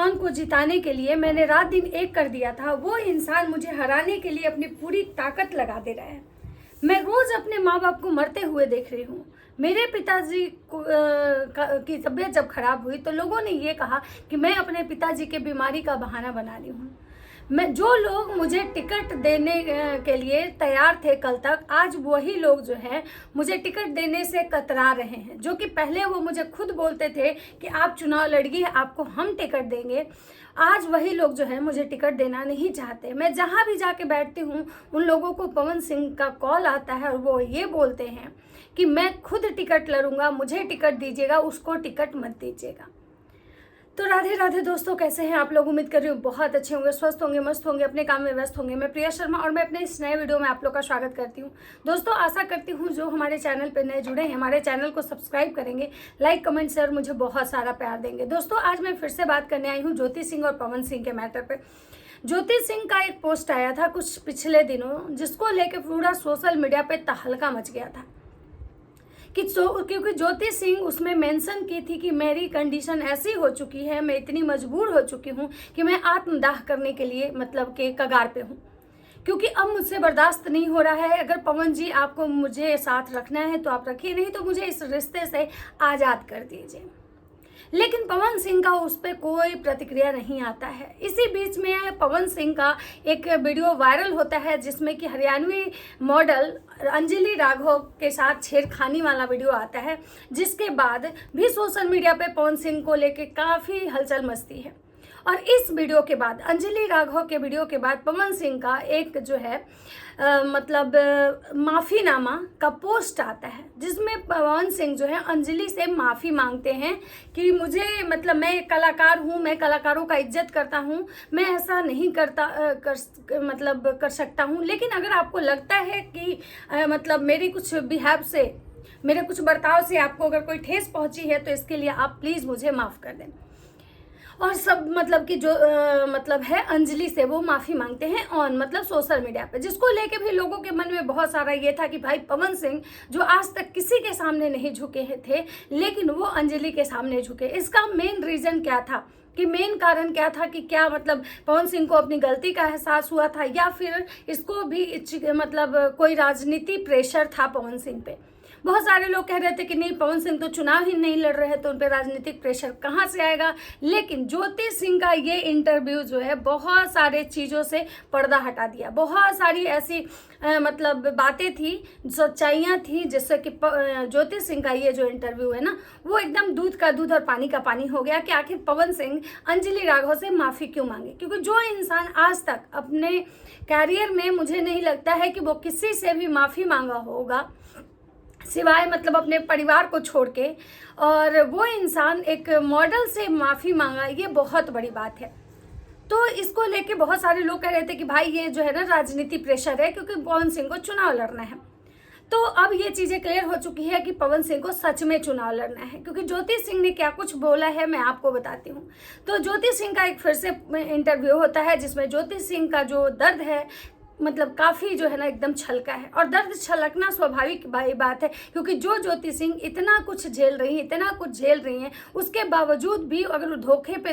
पवन को जिताने के लिए मैंने रात दिन एक कर दिया था, वो इंसान मुझे हराने के लिए अपनी पूरी ताकत लगा दे रहा है। मैं रोज अपने माँ बाप को मरते हुए देख रही हूँ। मेरे पिताजी की तबीयत जब खराब हुई तो लोगों ने ये कहा कि मैं अपने पिताजी के बीमारी का बहाना बना रही हूँ। जो लोग मुझे टिकट देने के लिए तैयार थे कल तक, आज वही लोग जो है मुझे टिकट देने से कतरा रहे हैं। जो कि पहले वो मुझे खुद बोलते थे कि आप चुनाव लड़िए, आपको हम टिकट देंगे, आज वही लोग जो है मुझे टिकट देना नहीं चाहते। मैं जहाँ भी जाके बैठती हूँ उन लोगों को पवन सिंह का कॉल आता है और वो ये बोलते हैं कि मैं खुद टिकट लड़ूंगा, मुझे टिकट दीजिएगा, उसको टिकट मत दीजिएगा। तो राधे राधे दोस्तों, कैसे हैं आप लोग? उम्मीद कर रही हूँ बहुत अच्छे होंगे, स्वस्थ होंगे, मस्त होंगे, अपने काम में व्यस्त होंगे। मैं प्रिया शर्मा और मैं अपने इस नए वीडियो में आप लोग का स्वागत करती हूँ। दोस्तों, आशा करती हूँ जो हमारे चैनल पे नए जुड़े हैं हमारे चैनल को सब्सक्राइब करेंगे, लाइक कमेंट शेयर मुझे बहुत सारा प्यार देंगे। दोस्तों, आज मैं फिर से बात करने आई हूँ ज्योति सिंह और पवन सिंह के मैटर पर। ज्योति सिंह का एक पोस्ट आया था कुछ पिछले दिनों, जिसको लेकर पूरा सोशल मीडिया पे तहलका मच गया था क्योंकि ज्योति सिंह उसमें मेंशन की थी कि मेरी कंडीशन ऐसी हो चुकी है, मैं इतनी मजबूर हो चुकी हूँ कि मैं आत्मदाह करने के लिए मतलब के कगार पे हूँ, क्योंकि अब मुझसे बर्दाश्त नहीं हो रहा है। अगर पवन जी आपको मुझे साथ रखना है तो आप रखिए, नहीं तो मुझे इस रिश्ते से आज़ाद कर दीजिए। लेकिन पवन सिंह का उस पर कोई प्रतिक्रिया नहीं आता है। इसी बीच में पवन सिंह का एक वीडियो वायरल होता है जिसमें कि हरियाणवी मॉडल अंजलि राघव के साथ छेड़खानी वाला वीडियो आता है, जिसके बाद भी सोशल मीडिया पे पवन सिंह को लेके काफ़ी हलचल मचती है। और इस वीडियो के बाद, अंजलि राघव के वीडियो के बाद, पवन सिंह का एक जो है माफ़ीनामा का पोस्ट आता है, जिसमें पवन सिंह जो है अंजलि से माफ़ी मांगते हैं कि मुझे मतलब मैं एक कलाकार हूँ, मैं कलाकारों का इज्जत करता हूँ, मैं ऐसा नहीं कर सकता हूँ। लेकिन अगर आपको लगता है कि मतलब मेरी कुछ बिहेव से, मेरे कुछ बर्ताव से आपको अगर कोई ठेस पहुँची है तो इसके लिए आप प्लीज़ मुझे माफ़ कर दें। और सब मतलब कि जो मतलब है अंजलि से वो माफ़ी मांगते हैं ऑन मतलब सोशल मीडिया पे, जिसको लेके भी लोगों के मन में बहुत सारा ये था कि भाई पवन सिंह जो आज तक किसी के सामने नहीं झुके थे, लेकिन वो अंजलि के सामने झुके। इसका मेन रीज़न क्या था, कि मेन कारण क्या था कि क्या मतलब पवन सिंह को अपनी गलती का एहसास हुआ था, या फिर इसको भी मतलब कोई राजनीति प्रेशर था पवन सिंह पे। बहुत सारे लोग कह रहे थे कि नहीं, पवन सिंह तो चुनाव ही नहीं लड़ रहे तो उन पर राजनीतिक प्रेशर कहाँ से आएगा। लेकिन ज्योति सिंह का ये इंटरव्यू जो है बहुत सारे चीज़ों से पर्दा हटा दिया। बहुत सारी ऐसी मतलब बातें थी, सच्चाइयाँ थी, जैसे कि ज्योति सिंह का ये जो इंटरव्यू है ना, वो एकदम दूध का दूध और पानी का पानी हो गया कि आखिर पवन सिंह अंजलि राघव से माफ़ी क्यों मांगे। क्योंकि जो इंसान आज तक अपने कैरियर में, मुझे नहीं लगता है कि वो किसी से भी माफ़ी मांगा होगा सिवाय मतलब अपने परिवार को छोड़ के, और वो इंसान एक मॉडल से माफ़ी मांगा, ये बहुत बड़ी बात है। तो इसको लेके बहुत सारे लोग कह रहे थे कि भाई ये जो है ना राजनीति प्रेशर है, क्योंकि पवन सिंह को चुनाव लड़ना है। तो अब ये चीज़ें क्लियर हो चुकी है कि पवन सिंह को सच में चुनाव लड़ना है, क्योंकि ज्योति सिंह ने क्या कुछ बोला है मैं आपको बताती हूँ। तो ज्योति सिंह का एक फिर से इंटरव्यू होता है जिसमें ज्योति सिंह का जो दर्द है मतलब काफ़ी जो है ना एकदम छलका है। और दर्द छलकना स्वाभाविक बात है, क्योंकि जो ज्योति सिंह इतना कुछ झेल रही हैं, उसके बावजूद भी अगर धोखे पे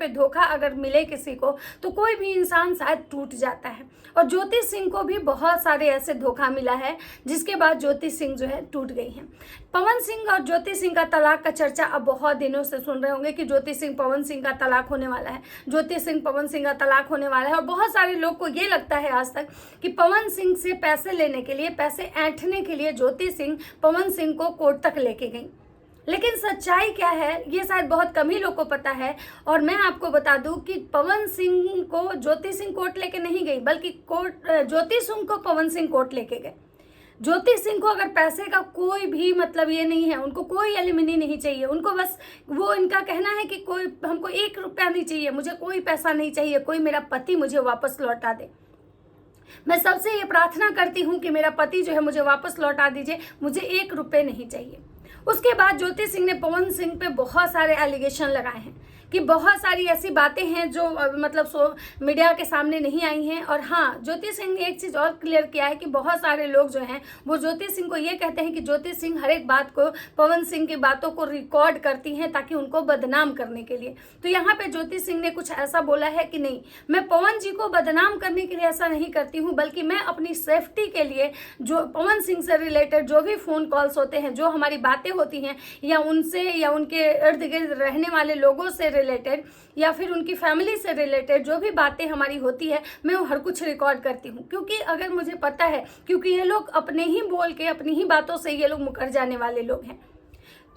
धोखा अगर मिले किसी को तो कोई भी इंसान शायद टूट जाता है। और ज्योति सिंह को भी बहुत सारे ऐसे धोखा मिला है जिसके बाद ज्योति सिंह जो है टूट गई हैं। पवन सिंह और ज्योति सिंह का तलाक का चर्चा अब बहुत दिनों से सुन रहे होंगे कि ज्योति सिंह पवन सिंह का तलाक होने वाला है, ज्योति सिंह पवन सिंह का तलाक होने वाला है। और बहुत सारे लोग को ये लगता है आज तक कि पवन सिंह से पैसे लेने के लिए, पैसे ऐंठने के लिए ज्योति सिंह पवन सिंह को कोर्ट तक लेके गई। लेकिन सच्चाई क्या है ये शायद बहुत कम ही लोग को पता है। और मैं आपको बता दूं कि पवन सिंह को ज्योति सिंह कोर्ट लेके नहीं गई, बल्कि ज्योति सिंह को पवन सिंह कोर्ट लेके गए। ज्योति सिंह को अगर पैसे का कोई भी मतलब ये नहीं है, उनको कोई एलिमनी नहीं चाहिए, उनको बस वो इनका कहना है कि कोई हमको 1 रुपया नहीं चाहिए, मुझे कोई पैसा नहीं चाहिए, कोई मेरा पति मुझे वापस लौटा दे। मैं सबसे ये प्रार्थना करती हूँ कि मेरा पति जो है मुझे वापस लौटा दीजिए, मुझे 1 रुपये नहीं चाहिए। उसके बाद ज्योति सिंह ने पवन सिंह पे बहुत सारे एलिगेशन लगाए हैं कि बहुत सारी ऐसी बातें हैं जो मतलब मीडिया के सामने नहीं आई हैं। और हाँ, ज्योति सिंह ने एक चीज़ और क्लियर किया है कि बहुत सारे लोग जो हैं वो ज्योति सिंह को ये कहते हैं कि ज्योति सिंह हर एक बात को, पवन सिंह की बातों को रिकॉर्ड करती हैं ताकि उनको बदनाम करने के लिए। तो यहाँ पे ज्योति सिंह ने कुछ ऐसा बोला है कि नहीं, मैं पवन जी को बदनाम करने के लिए ऐसा नहीं करती हूँ, बल्कि मैं अपनी सेफ्टी के लिए जो पवन सिंह से रिलेटेड जो भी फ़ोन कॉल्स होते हैं, जो हमारी बातें होती हैं, या उनसे या उनके इर्द गिर्द रहने वाले लोगों से रिलेटेड या फिर उनकी फैमिली से रिलेटेड जो भी बातें हमारी होती है, मैं वो हर कुछ रिकॉर्ड करती हूँ। क्योंकि अगर मुझे पता है, क्योंकि ये लोग अपने ही बोल के, अपनी ही बातों से ये लोग मुकर जाने वाले लोग हैं,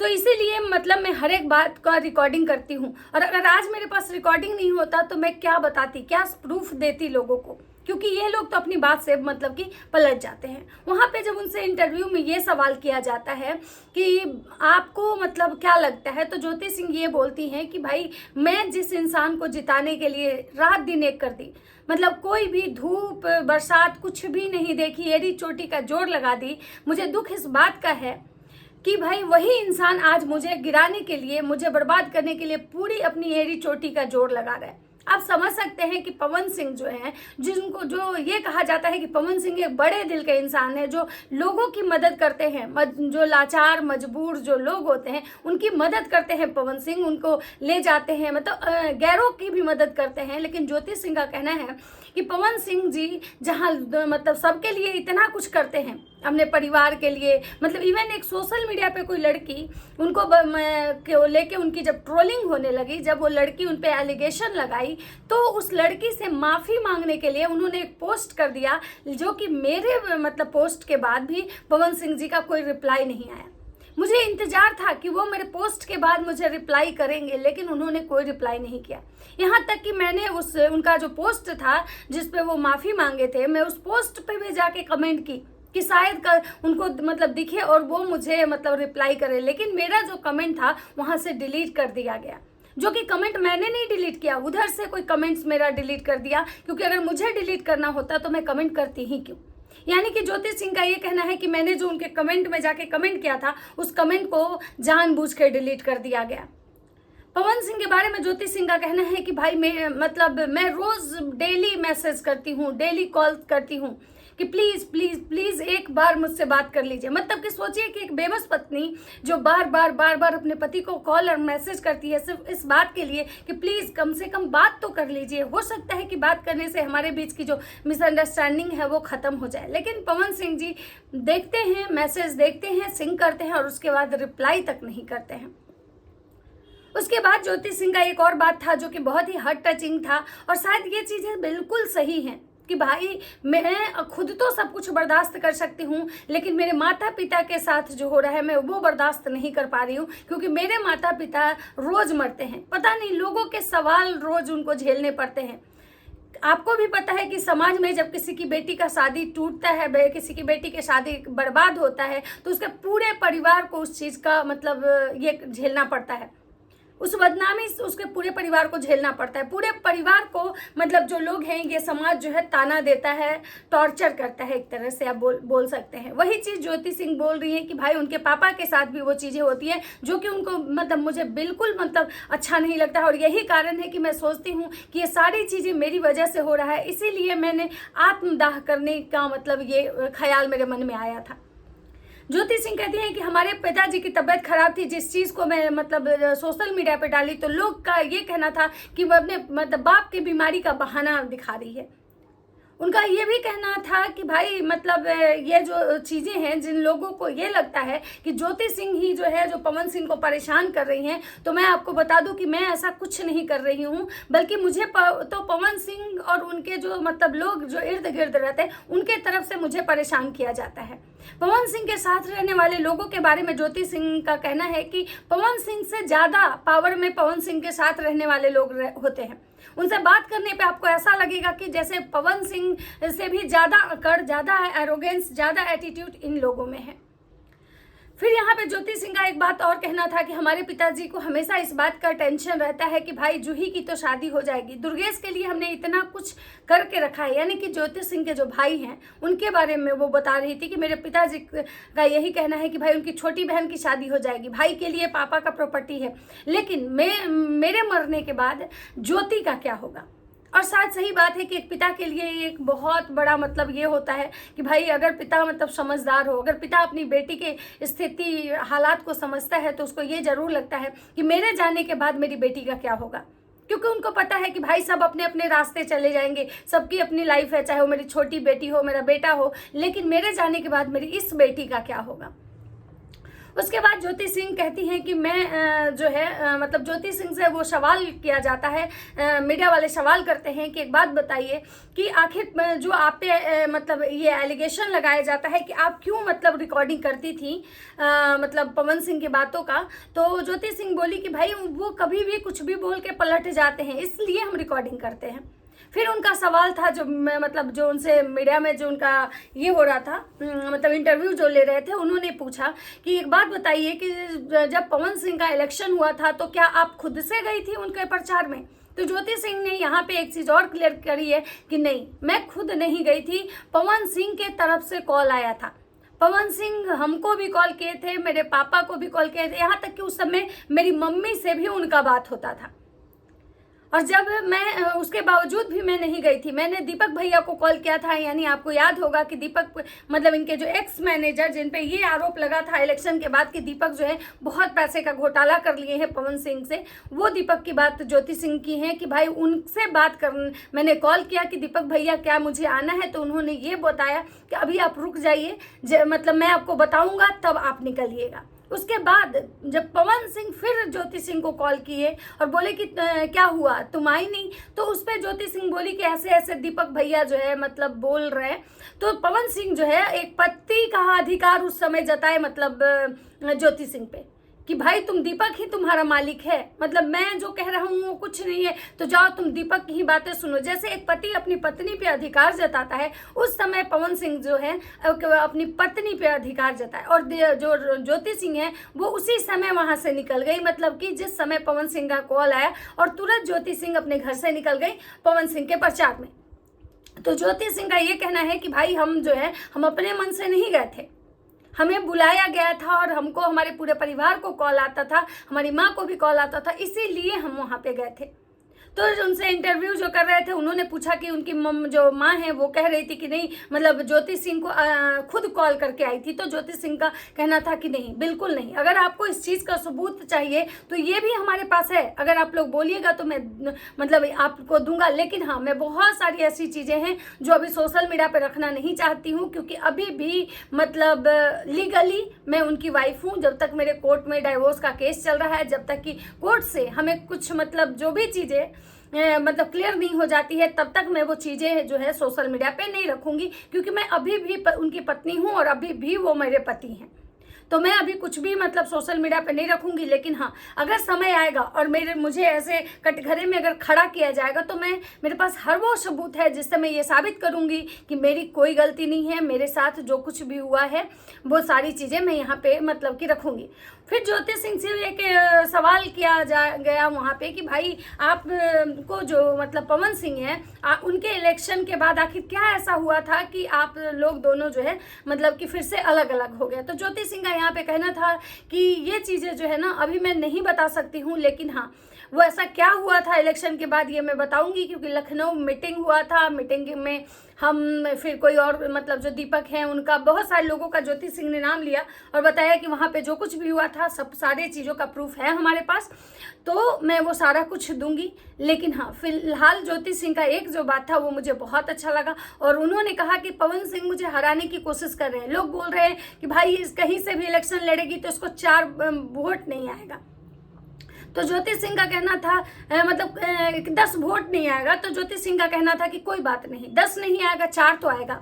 तो इसीलिए मतलब मैं हर एक बात का रिकॉर्डिंग करती हूँ। और अगर आज मेरे पास रिकॉर्डिंग नहीं होता तो मैं क्या बताती, क्या प्रूफ देती लोगों को, क्योंकि ये लोग तो अपनी बात से मतलब कि पलट जाते हैं। वहाँ पे जब उनसे इंटरव्यू में ये सवाल किया जाता है कि आपको मतलब क्या लगता है, तो ज्योति सिंह ये बोलती हैं कि भाई मैं जिस इंसान को जिताने के लिए रात दिन एक कर दी, मतलब कोई भी धूप बरसात कुछ भी नहीं देखी, एड़ी चोटी का जोर लगा दी, मुझे दुख इस बात का है कि भाई वही इंसान आज मुझे गिराने के लिए, मुझे बर्बाद करने के लिए पूरी अपनी एड़ी चोटी का जोर लगा रहा है। आप समझ सकते हैं कि पवन सिंह जो है, जिनको जो ये कहा जाता है कि पवन सिंह एक बड़े दिल के इंसान है, जो लोगों की मदद करते हैं, जो लाचार मजबूर जो लोग होते हैं उनकी मदद करते हैं पवन सिंह, उनको ले जाते हैं, मतलब गैरों की भी मदद करते हैं। लेकिन ज्योति सिंह का कहना है कि पवन सिंह जी जहाँ मतलब सबके लिए इतना कुछ करते हैं, अपने परिवार के लिए, मतलब इवन एक सोशल मीडिया पे कोई लड़की उनको लेके उनकी जब ट्रोलिंग होने लगी, जब वो लड़की उन पे एलिगेशन लगाई, तो उस लड़की से माफ़ी मांगने के लिए उन्होंने एक पोस्ट कर दिया, जो कि मेरे मतलब पोस्ट के बाद भी पवन सिंह जी का कोई रिप्लाई नहीं आया। मुझे इंतजार था कि वो मेरे पोस्ट के बाद मुझे रिप्लाई करेंगे, लेकिन उन्होंने कोई रिप्लाई नहीं किया। यहाँ तक कि मैंने उनका जो पोस्ट था जिस पे वो माफ़ी मांगे थे, मैं उस पोस्ट पे भी जाके कमेंट की कि शायद उनको मतलब दिखे और वो मुझे मतलब रिप्लाई करे, लेकिन मेरा जो कमेंट था वहाँ से डिलीट कर दिया गया। जो कि कमेंट मैंने नहीं डिलीट किया, उधर से कोई कमेंट्स मेरा डिलीट कर दिया, क्योंकि अगर मुझे डिलीट करना होता तो मैं कमेंट करती ही क्यों। यानी कि ज्योति सिंह का ये कहना है कि मैंने जो उनके कमेंट में जाके कमेंट किया था, उस कमेंट को जानबूझ कर डिलीट कर दिया गया। पवन सिंह के बारे में ज्योति सिंह का कहना है कि भाई मैं रोज डेली मैसेज करती हूँ, डेली कॉल करती हूँ कि प्लीज़ प्लीज़ प्लीज़ एक बार मुझसे बात कर लीजिए। मतलब कि सोचिए कि एक बेबस पत्नी जो बार बार अपने पति को कॉल और मैसेज करती है सिर्फ इस बात के लिए कि प्लीज़ कम से कम बात तो कर लीजिए, हो सकता है कि बात करने से हमारे बीच की जो मिसअंडरस्टैंडिंग है वो ख़त्म हो जाए। लेकिन पवन सिंह जी देखते हैं, मैसेज देखते हैं, सिंग करते हैं और उसके बाद रिप्लाई तक नहीं करते हैं। उसके बाद ज्योति सिंह का एक और बात था जो कि बहुत ही हार्ट टचिंग था, और शायद ये चीज़ें बिल्कुल सही हैं कि भाई मैं खुद तो सब कुछ बर्दाश्त कर सकती हूँ, लेकिन मेरे माता पिता के साथ जो हो रहा है मैं वो बर्दाश्त नहीं कर पा रही हूँ, क्योंकि मेरे माता पिता रोज़ मरते हैं, पता नहीं लोगों के सवाल रोज़ उनको झेलने पड़ते हैं। आपको भी पता है कि समाज में जब किसी की बेटी का शादी टूटता है, किसी की बेटी की शादी बर्बाद होता है, तो उसके पूरे परिवार को उस चीज़ का मतलब ये झेलना पड़ता है, उस बदनामी उसके पूरे परिवार को झेलना पड़ता है। पूरे परिवार को मतलब जो लोग हैं, ये समाज जो है ताना देता है, टॉर्चर करता है, एक तरह से आप बोल सकते हैं। वही चीज़ ज्योति सिंह बोल रही है कि भाई उनके पापा के साथ भी वो चीज़ें होती हैं जो कि उनको मतलब मुझे बिल्कुल मतलब अच्छा नहीं लगता है। और यही कारण है कि मैं सोचती हूँ कि ये सारी चीज़ें मेरी वजह से हो रहा है, इसीलिए मैंने आत्मदाह करने का मतलब ये ख्याल मेरे मन में आया था। ज्योति सिंह कहती हैं कि हमारे पिताजी की तबीयत खराब थी, जिस चीज़ को मैं मतलब सोशल मीडिया पे डाली तो लोग का ये कहना था कि वो अपने मतलब बाप की बीमारी का बहाना दिखा रही है। उनका ये भी कहना था कि भाई मतलब ये जो चीज़ें हैं, जिन लोगों को ये लगता है कि ज्योति सिंह ही जो है जो पवन सिंह को परेशान कर रही हैं, तो मैं आपको बता दूं कि मैं ऐसा कुछ नहीं कर रही हूं, बल्कि मुझे तो पवन सिंह और उनके जो मतलब लोग जो इर्द गिर्द रहते हैं उनके तरफ से मुझे परेशान किया जाता है। पवन सिंह के साथ रहने वाले लोगों के बारे में ज्योति सिंह का कहना है कि पवन सिंह से ज़्यादा पावर में पवन सिंह के साथ रहने वाले लोग होते हैं। उनसे बात करने पे आपको ऐसा लगेगा कि जैसे पवन सिंह से भी ज़्यादा अकड़, ज़्यादा एरोगेंस, ज़्यादा एटीट्यूड इन लोगों में है। फिर यहाँ पे ज्योति सिंह का एक बात और कहना था कि हमारे पिताजी को हमेशा इस बात का टेंशन रहता है कि भाई जूही की तो शादी हो जाएगी, दुर्गेश के लिए हमने इतना कुछ करके रखा है। यानी कि ज्योति सिंह के जो भाई हैं उनके बारे में वो बता रही थी कि मेरे पिताजी का यही कहना है कि भाई उनकी छोटी बहन की शादी हो जाएगी, भाई के लिए पापा का प्रॉपर्टी है, लेकिन मेरे मरने के बाद ज्योति का क्या होगा। और शायद सही बात है कि एक पिता के लिए एक बहुत बड़ा मतलब ये होता है कि भाई अगर पिता मतलब समझदार हो, अगर पिता अपनी बेटी के स्थिति हालात को समझता है तो उसको ये ज़रूर लगता है कि मेरे जाने के बाद मेरी बेटी का क्या होगा। क्योंकि उनको पता है कि भाई सब अपने अपने रास्ते चले जाएंगे, सबकी अपनी लाइफ है, चाहे वो मेरी छोटी बेटी हो, मेरा बेटा हो, लेकिन मेरे जाने के बाद मेरी इस बेटी का क्या होगा। उसके बाद ज्योति सिंह कहती हैं कि मैं जो है मतलब ज्योति सिंह से वो सवाल किया जाता है, मीडिया वाले सवाल करते हैं कि एक बात बताइए कि आखिर जो आप पे मतलब ये एलिगेशन लगाया जाता है कि आप क्यों मतलब रिकॉर्डिंग करती थी मतलब पवन सिंह की बातों का। तो ज्योति सिंह बोली कि भाई वो कभी भी कुछ भी बोल के पलट जाते हैं, इसलिए हम रिकॉर्डिंग करते हैं। फिर उनका सवाल था जो मतलब जो उनसे मीडिया में जो उनका ये हो रहा था मतलब इंटरव्यू जो ले रहे थे, उन्होंने पूछा कि एक बात बताइए कि जब पवन सिंह का इलेक्शन हुआ था तो क्या आप खुद से गई थी उनके प्रचार में। तो ज्योति सिंह ने यहाँ पे एक चीज़ और क्लियर करी है कि नहीं, मैं खुद नहीं गई थी, पवन सिंह के तरफ से कॉल आया था। पवन सिंह हमको भी कॉल किए थे, मेरे पापा को भी कॉल किए थे, यहाँ तक कि उस समय मेरी मम्मी से भी उनका बात होता था। और जब मैं उसके बावजूद भी मैं नहीं गई थी, मैंने दीपक भैया को कॉल किया था। यानी आपको याद होगा कि दीपक मतलब इनके जो एक्स मैनेजर जिन पे ये आरोप लगा था इलेक्शन के बाद कि दीपक जो है बहुत पैसे का घोटाला कर लिए हैं पवन सिंह से, वो दीपक की बात ज्योति सिंह की है कि भाई उनसे बात कर, मैंने कॉल किया कि दीपक भैया क्या मुझे आना है, तो उन्होंने ये बताया कि अभी आप रुक जाइए, मतलब मैं आपको बताऊँगा तब आप निकलिएगा। उसके बाद जब पवन सिंह फिर ज्योति सिंह को कॉल किए और बोले कि क्या हुआ तुम आई नहीं, तो उस पर ज्योति सिंह बोली कि ऐसे ऐसे दीपक भैया जो है मतलब बोल रहे हैं। तो पवन सिंह जो है एक पति का अधिकार उस समय जताए मतलब ज्योति सिंह पे कि भाई तुम दीपक ही तुम्हारा मालिक है, मतलब मैं जो कह रहा हूँ वो कुछ नहीं है, तो जाओ तुम दीपक की ही बातें सुनो। जैसे एक पति अपनी पत्नी पे अधिकार जताता है, उस समय पवन सिंह जो है अपनी पत्नी पे अधिकार जताए। और जो ज्योति सिंह है वो उसी समय वहां से निकल गई, मतलब कि जिस समय पवन सिंह का कॉल आया, और तुरंत ज्योति सिंह अपने घर से निकल गई पवन सिंह के प्रचार में। तो ज्योति सिंह का ये कहना है कि भाई हम जो है हम अपने मन से नहीं गए थे, हमें बुलाया गया था और हमको हमारे पूरे परिवार को कॉल आता था, हमारी माँ को भी कॉल आता था, इसीलिए हम वहाँ पे गए थे। तो उनसे इंटरव्यू जो कर रहे थे उन्होंने पूछा कि उनकी जो माँ है वो कह रही थी कि नहीं, मतलब ज्योति सिंह को खुद कॉल करके आई थी। तो ज्योति सिंह का कहना था कि नहीं, बिल्कुल नहीं, अगर आपको इस चीज़ का सबूत चाहिए तो ये भी हमारे पास है, अगर आप लोग बोलिएगा तो मैं मतलब आपको दूंगा। लेकिन हाँ, मैं बहुत सारी ऐसी चीज़ें हैं जो अभी सोशल मीडिया पर रखना नहीं चाहती हूँ, क्योंकि अभी भी मतलब लीगली मैं उनकी वाइफ हूँ। जब तक मेरे कोर्ट में डाइवोर्स का केस चल रहा है, जब तक कि कोर्ट से हमें कुछ मतलब जो भी चीज़ें मतलब क्लियर नहीं हो जाती है, तब तक मैं वो चीज़ें जो है सोशल मीडिया पे नहीं रखूंगी, क्योंकि मैं अभी भी उनकी पत्नी हूँ और अभी भी वो मेरे पति हैं। तो मैं अभी कुछ भी मतलब सोशल मीडिया पे नहीं रखूंगी। लेकिन हाँ, अगर समय आएगा और मुझे ऐसे कटघरे में अगर खड़ा किया जाएगा तो मेरे पास हर वो सबूत है जिससे मैं ये साबित करूंगी कि मेरी कोई गलती नहीं है, मेरे साथ जो कुछ भी हुआ है वो सारी चीज़ें मैं यहाँ पे मतलब कि रखूंगी। फिर ज्योति सिंह से एक सवाल किया गया वहाँ पे कि भाई आप को जो मतलब पवन सिंह हैं उनके इलेक्शन के बाद आखिर क्या ऐसा हुआ था कि आप लोग दोनों जो है मतलब कि फिर से अलग अलग हो गए। तो ज्योति सिंह का यहाँ पे कहना था कि ये चीज़ें जो है ना अभी मैं नहीं बता सकती हूँ, लेकिन हाँ वो ऐसा क्या हुआ था इलेक्शन के बाद ये मैं बताऊंगी, क्योंकि लखनऊ मीटिंग हुआ था। मीटिंग में हम फिर कोई और मतलब जो दीपक हैं उनका बहुत सारे लोगों का ज्योति सिंह ने नाम लिया और बताया कि वहाँ पे जो कुछ भी हुआ था सब सारे चीज़ों का प्रूफ है हमारे पास, तो मैं वो सारा कुछ दूंगी। लेकिन हाँ, फिलहाल ज्योति सिंह का एक जो बात था वो मुझे बहुत अच्छा लगा, और उन्होंने कहा कि पवन सिंह मुझे हराने की कोशिश कर रहे हैं। लोग बोल रहे हैं कि भाई कहीं से भी इलेक्शन लड़ेगी तो इसको 4 वोट नहीं आएगा। तो ज्योति सिंह का कहना था मतलब 10 वोट नहीं आएगा। तो ज्योति सिंह का कहना था कि कोई बात नहीं, 10 नहीं आएगा, 4 तो आएगा,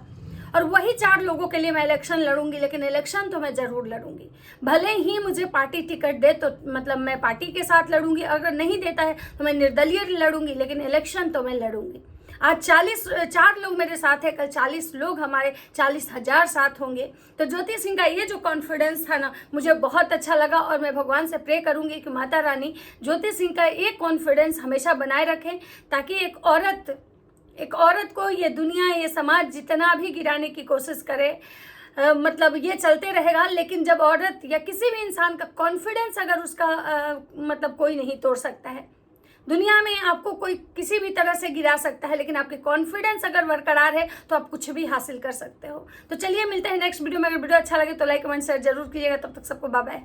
और वही 4 लोगों के लिए मैं इलेक्शन लड़ूंगी। लेकिन इलेक्शन तो मैं ज़रूर लड़ूंगी, भले ही मुझे पार्टी टिकट दे तो मतलब मैं पार्टी के साथ लड़ूंगी, अगर नहीं देता है तो मैं निर्दलीय लड़ूंगी, लेकिन इलेक्शन तो मैं लड़ूंगी। आज 4 लोग मेरे साथ है, कल 40 लोग हमारे 40,000 साथ होंगे। तो ज्योति सिंह का ये जो कॉन्फिडेंस था ना, मुझे बहुत अच्छा लगा और मैं भगवान से प्रे करूंगी कि माता रानी ज्योति सिंह का एक कॉन्फिडेंस हमेशा बनाए रखें, ताकि एक औरत को ये दुनिया, ये समाज जितना भी गिराने की कोशिश करे, मतलब ये चलते रहेगा, लेकिन जब औरत या किसी भी इंसान का कॉन्फिडेंस अगर उसका मतलब कोई नहीं तोड़ सकता है। दुनिया में आपको कोई किसी भी तरह से गिरा सकता है, लेकिन आपके कॉन्फिडेंस अगर बरकरार है तो आप कुछ भी हासिल कर सकते हो। तो चलिए मिलते हैं नेक्स्ट वीडियो में। अगर वीडियो अच्छा लगे तो लाइक कमेंट शेयर जरूर कीजिएगा। तब तक सबको बाय बाय।